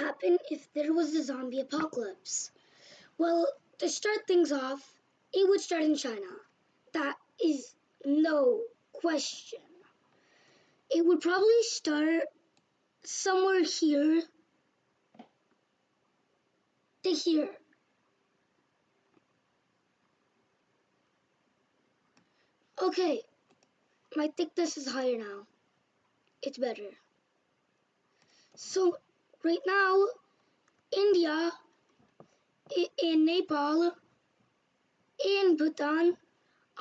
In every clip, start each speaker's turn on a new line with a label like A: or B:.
A: happen if there was a zombie apocalypse? Well, to start things off, it would start in China. That is no question. It would probably start somewhere here to here. Okay, my thickness is higher now. It's better. So, right now, India, and Nepal, and Bhutan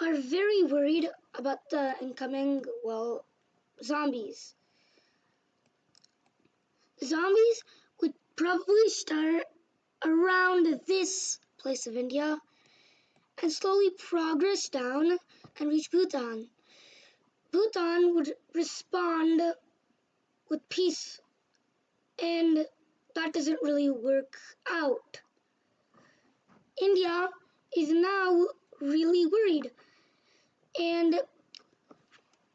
A: are very worried about the incoming, zombies. Zombies would probably start around this place of India and slowly progress down and reach Bhutan. Bhutan would respond with peace, and that doesn't really work out. India is now really worried, and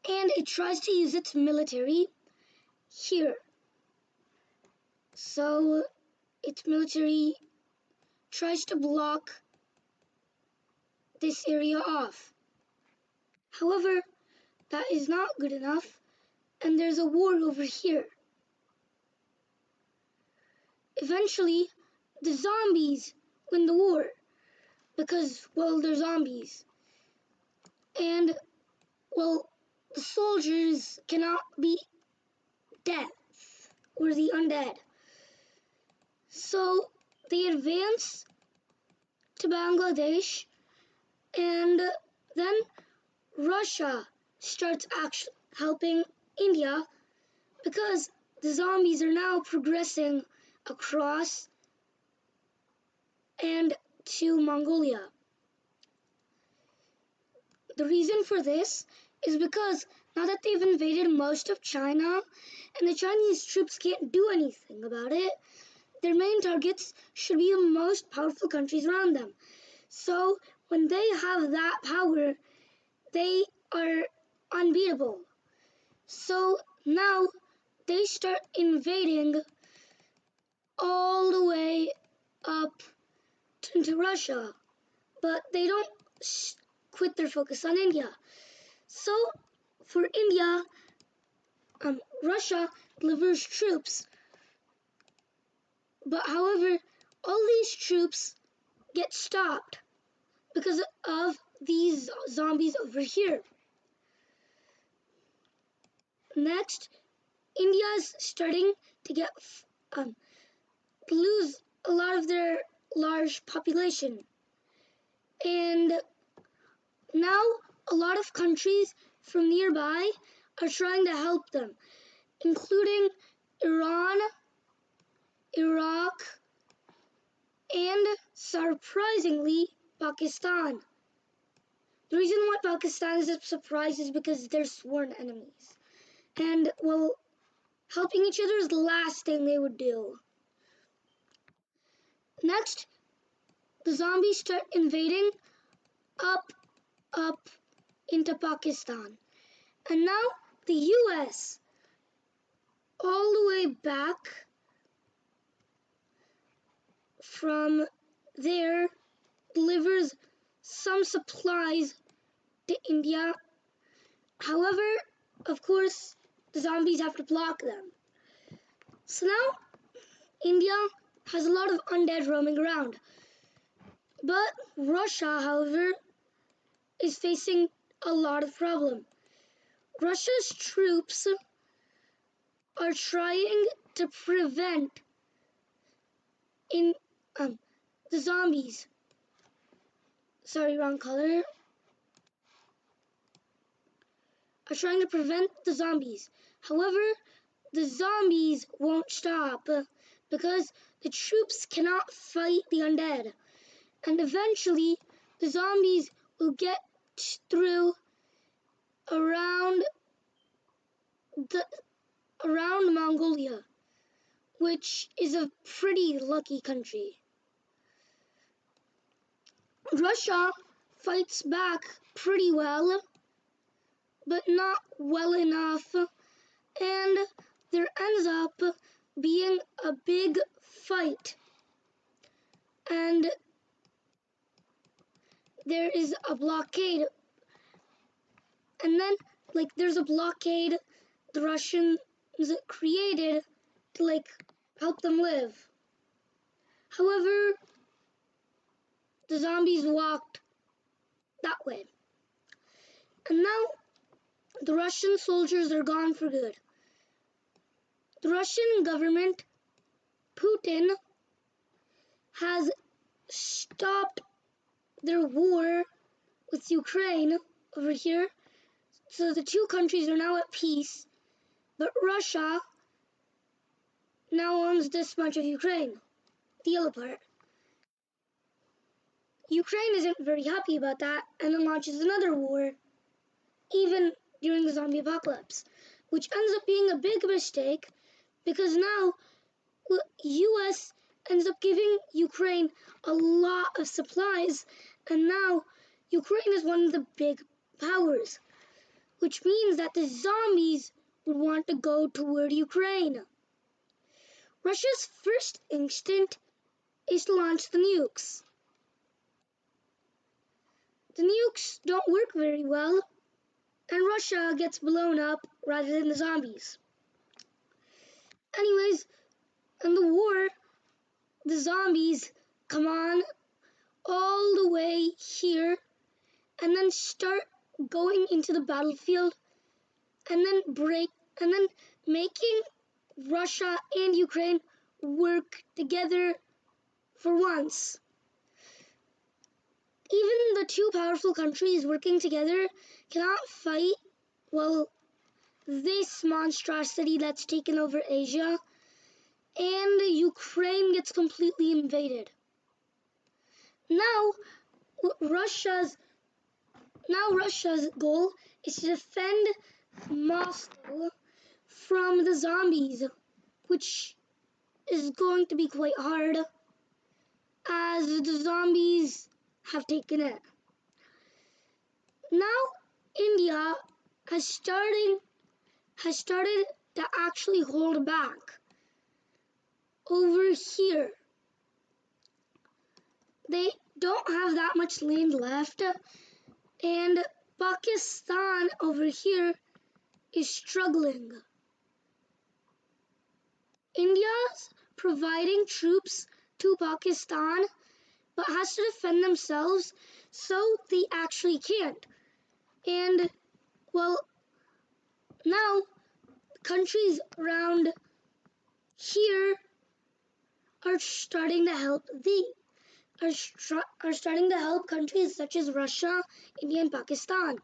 A: it tries to use its military here. So its military tries to block this area off. However, that is not good enough, and there's a war over here. Eventually, the zombies win the war because, they're zombies. And, the soldiers cannot beat death or the undead. So they advance to Bangladesh, and then Russia starts actually helping India because the zombies are now progressing across and to Mongolia. The reason for this is because now that they've invaded most of China and the Chinese troops can't do anything about it, their main targets should be the most powerful countries around them. So when they have that power, they are unbeatable. So now they start invading all the way up into Russia, but they don't quit their focus on India. So for India, Russia delivers troops, but however, all these troops get stopped because of these zombies over here. Next, India's starting to get lose a lot of their large population, and now a lot of countries from nearby are trying to help them, including Iran, Iraq, and surprisingly, Pakistan. The reason why Pakistan is a surprise is because they're sworn enemies. And, helping each other is the last thing they would do. Next, the zombies start invading up into Pakistan. And now the US, all the way back from there, delivers some supplies to India. However, of course, the zombies have to block them. So now, India has a lot of undead roaming around. But Russia, however, is facing a lot of problem. Russia's troops are trying to prevent the zombies. Sorry, wrong color. Are trying to prevent the zombies. However, the zombies won't stop because the troops cannot fight the undead. And eventually, the zombies will get through around Mongolia, which is a pretty lucky country. Russia fights back pretty well, but not well enough, and there ends up being a big fight. And there is a blockade. And then, there's a blockade the Russians created to, help them live. However, the zombies walked that way. And now, the Russian soldiers are gone for good. The Russian government, Putin, has stopped their war with Ukraine over here. So the two countries are now at peace. But Russia now owns this much of Ukraine, the yellow part. Ukraine isn't very happy about that and then launches another war, even during the zombie apocalypse, which ends up being a big mistake because now US ends up giving Ukraine a lot of supplies, and now Ukraine is one of the big powers, which means that the zombies would want to go toward Ukraine. Russia's first instinct is to launch the nukes. The nukes don't work very well, and Russia gets blown up rather than the zombies. Anyways, in the war, the zombies come on all the way here and then start going into the battlefield and then making Russia and Ukraine work together for once. Even the two powerful countries working together cannot fight, well, this monstrosity that's taken over Asia, and Ukraine gets completely invaded. Now Russia's goal is to defend Moscow from the zombies, which is going to be quite hard as the zombies have taken it. Now India has started to actually hold back over here. They don't have that much land left, and Pakistan over here is struggling. India's providing troops to Pakistan but has to defend themselves, so they actually can't. And, well, now countries around here are starting to help starting to help countries such as Russia, India, and Pakistan.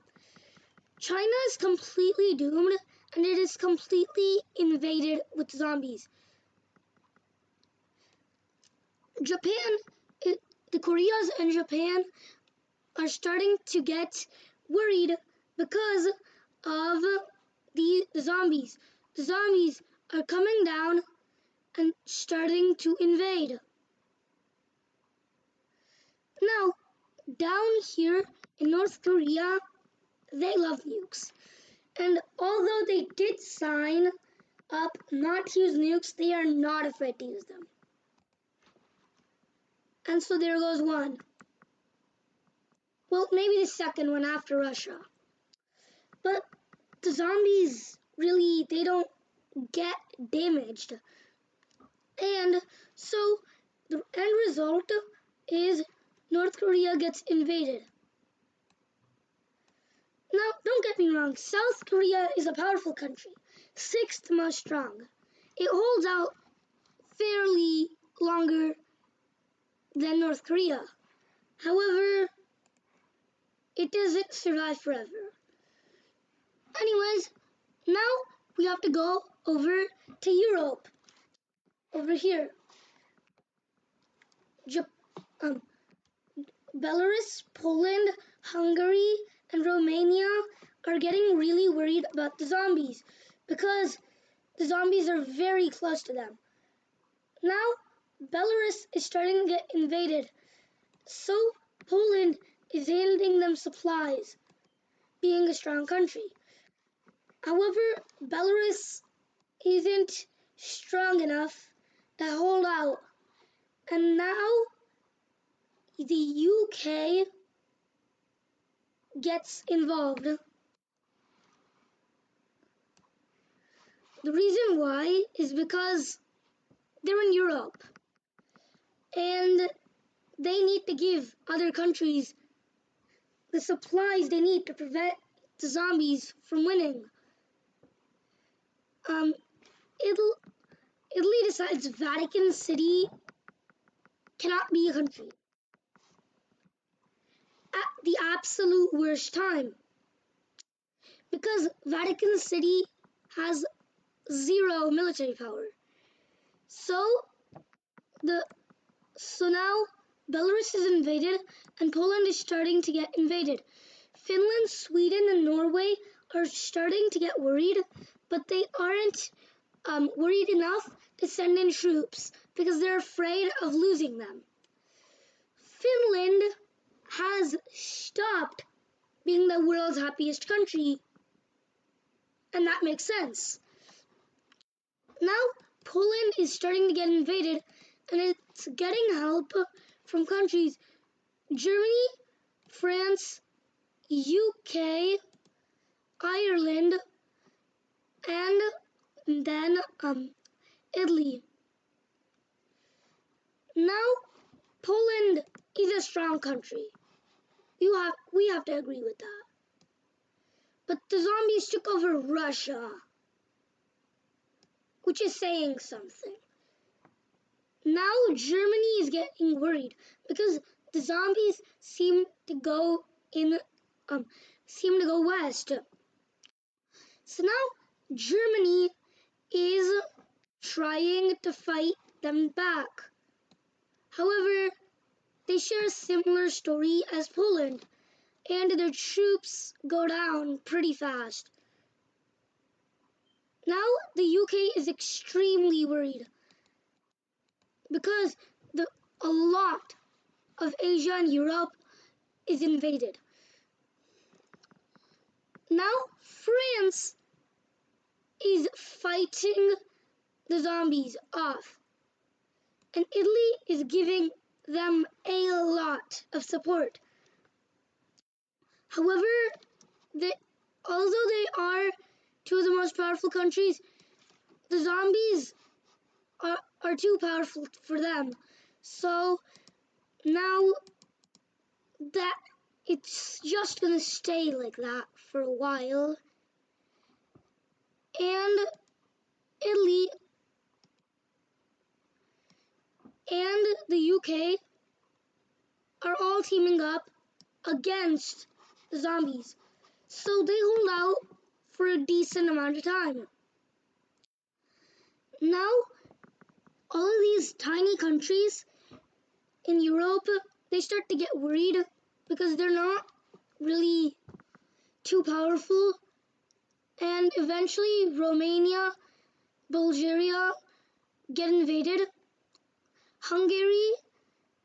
A: China is completely doomed, and it is completely invaded with zombies. The Koreas and Japan are starting to get worried because of the zombies. The zombies are coming down and starting to invade. Now, down here in North Korea, they love nukes. And although they did sign up not to use nukes, they are not afraid to use them. And so there goes one. Well, maybe the second one after Russia. But the zombies really, they don't get damaged. And so the end result is North Korea gets invaded. Now, don't get me wrong, South Korea is a powerful country, sixth most strong. It holds out fairly longer than North Korea. However, it doesn't survive forever. Anyways, now we have to go over to Europe. Over here. Belarus, Poland, Hungary, and Romania are getting really worried about the zombies because the zombies are very close to them. Now, Belarus is starting to get invaded, so Poland is handing them supplies, being a strong country. However, Belarus isn't strong enough to hold out And now the UK gets involved. The reason why is because they're in Europe and they need to give other countries the supplies they need to prevent the zombies from winning. Um, Italy decides Vatican City cannot be a country at the absolute worst time because Vatican City has zero military power. So the so now Belarus is invaded and Poland is starting to get invaded. Finland, Sweden, and Norway are starting to get worried, but they aren't worried enough to send in troops because they're afraid of losing them. Finland has stopped being the world's happiest country, and that makes sense. Now Poland is starting to get invaded, and it's getting help from countries Germany, France, UK, Ireland, and then Italy. Now Poland is a strong country. We have to agree with that. But the zombies took over Russia, which is saying something. Now Germany is getting worried because the zombies seem to go west. So now Germany is trying to fight them back. However, they share a similar story as Poland, and their troops go down pretty fast. Now the UK is extremely worried because a lot of Asia and Europe is invaded. Now France is fighting the zombies off, and Italy is giving them a lot of support. However, although they are two of the most powerful countries, the zombies are too powerful for them. So now that it's just gonna stay like that for a while. And Italy and the UK are all teaming up against the zombies. So they hold out for a decent amount of time. Now, all of these tiny countries in Europe, they start to get worried because they're not really too powerful. And eventually, Romania, Bulgaria get invaded. Hungary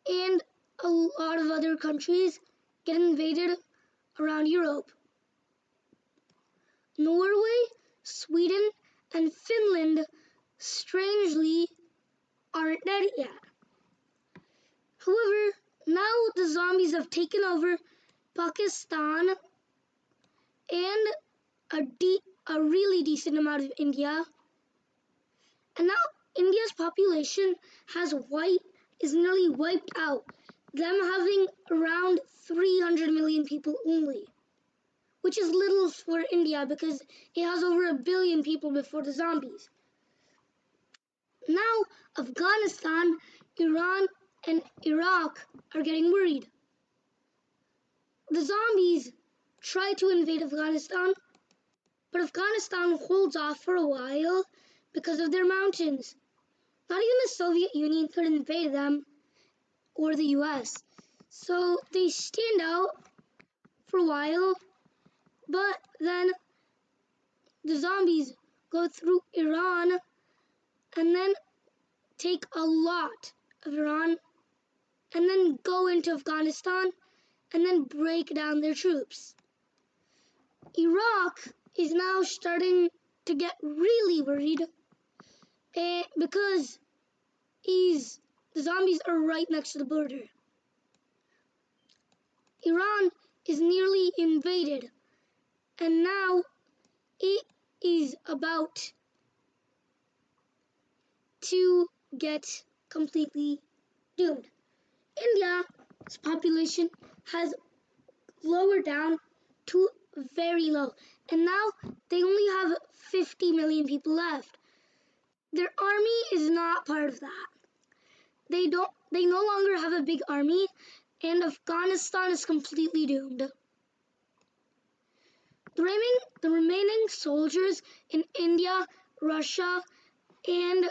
A: and a lot of other countries get invaded around Europe. Norway, Sweden, and Finland, strangely, aren't dead yet. However, now the zombies have taken over Pakistan and a really decent amount of India. And now India's population is nearly wiped out, them having around 300 million people only, which is little for India because it has over 1 billion people before the zombies. Now Afghanistan, Iran, and Iraq are getting worried. The zombies try to invade Afghanistan, but Afghanistan holds off for a while because of their mountains. Not even the Soviet Union could invade them, or the US. So they stand out for a while, but then the zombies go through Iran and then take a lot of Iran and then go into Afghanistan and then break down their troops. Iraq is now starting to get really worried because he's The zombies are right next to the border. Iran is nearly invaded, and now it is about to get completely doomed. India's population has lowered down to very low, and now they only have 50 million people left. Their army is not part of that. They no longer have a big army, and Afghanistan is completely doomed. The remaining soldiers in India, Russia, and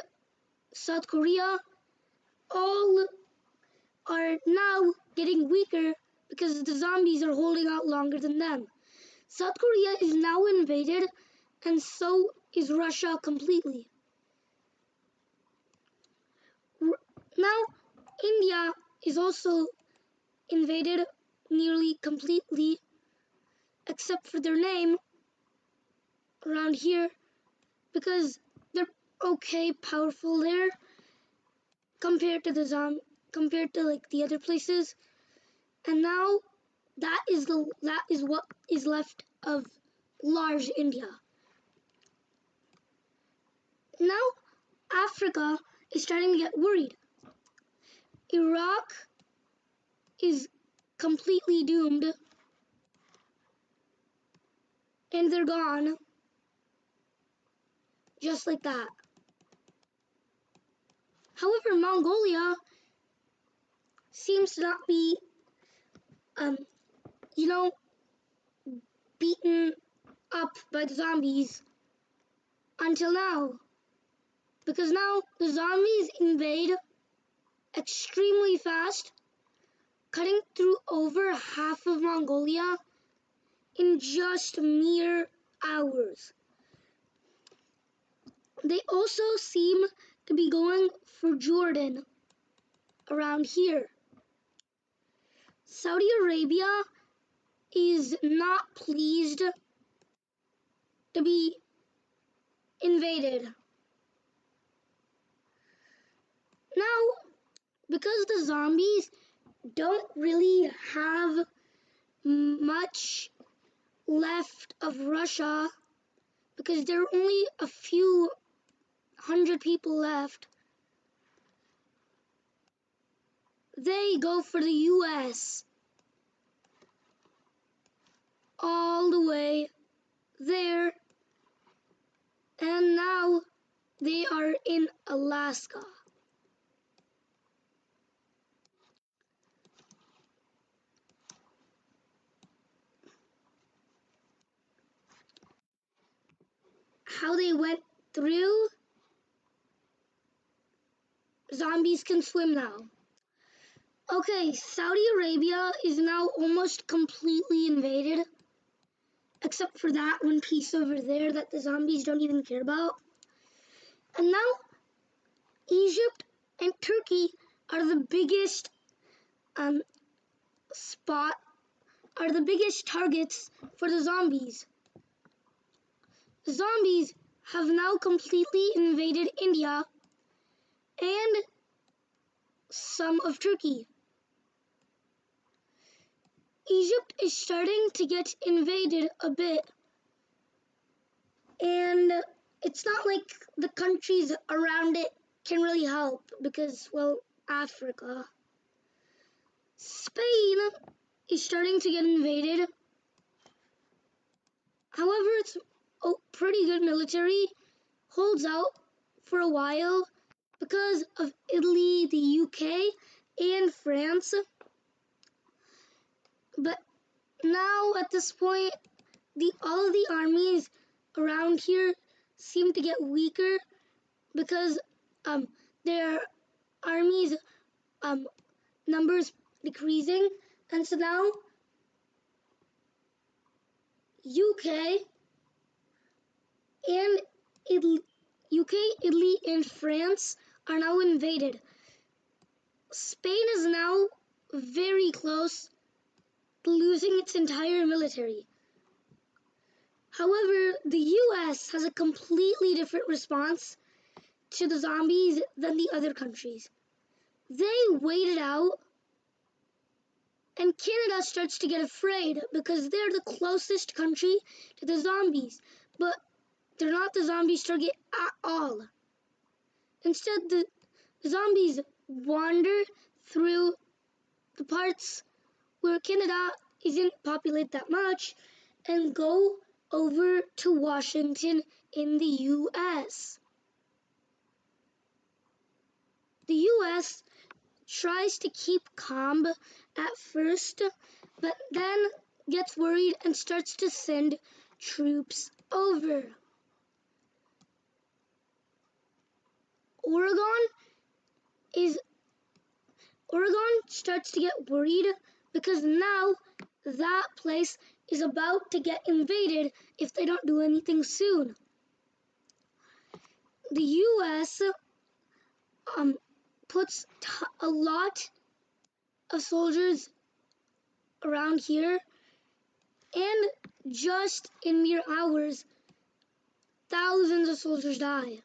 A: South Korea all are now getting weaker because the zombies are holding out longer than them. South Korea is now invaded, and so is Russia completely. Now, India is also invaded nearly completely, except for their name around here, because they're okay powerful there compared to the other places. And now that is what is left of large India. Now Africa is starting to get worried. Iraq is completely doomed, and they're gone just like that. However, Mongolia seems to not be beaten up by the zombies until now, because now the zombies invade extremely fast, cutting through over half of Mongolia in just mere hours. They also seem to be going for Jordan around here. Saudi Arabia is not pleased to be invaded. Now, because the zombies don't really have much left of Russia, because there are only a few hundred people left, they go for the US all the way there, and now they are in Alaska. How they went through, zombies can swim now. Okay, Saudi Arabia is now almost completely invaded, except for that one piece over there that the zombies don't even care about. And now Egypt and Turkey are the biggest targets for the zombies. The zombies have now completely invaded India and some of Turkey. Egypt is starting to get invaded a bit, and it's not like the countries around it can really help because, well, Africa. Spain is starting to get invaded. However, it's a pretty good military, holds out for a while because of Italy, the UK, and France. But now at this point, all of the armies around here seem to get weaker because their armies numbers decreasing, and so now UK and Italy, and France are now invaded. Spain is now very close to losing its entire military. However, the US has a completely different response to the zombies than the other countries. They wait it out, and Canada starts to get afraid because they're the closest country to the zombies, but they're not the zombies target at all. Instead, the zombies wander through the parts where Canada isn't populated that much and go over to Washington in the U.S. The U.S. tries to keep calm at first, but then gets worried and starts to send troops over. Oregon starts to get worried because now that place is about to get invaded if they don't do anything soon. The U.S. Puts a lot of soldiers around here, and just in mere hours, thousands of soldiers die.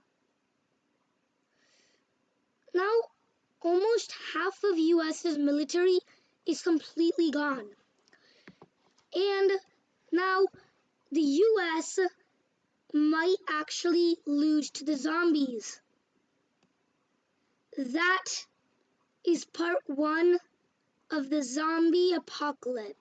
A: Now, almost half of U.S.'s military is completely gone. And now the U.S. might actually lose to the zombies. That is part 1 of the zombie apocalypse.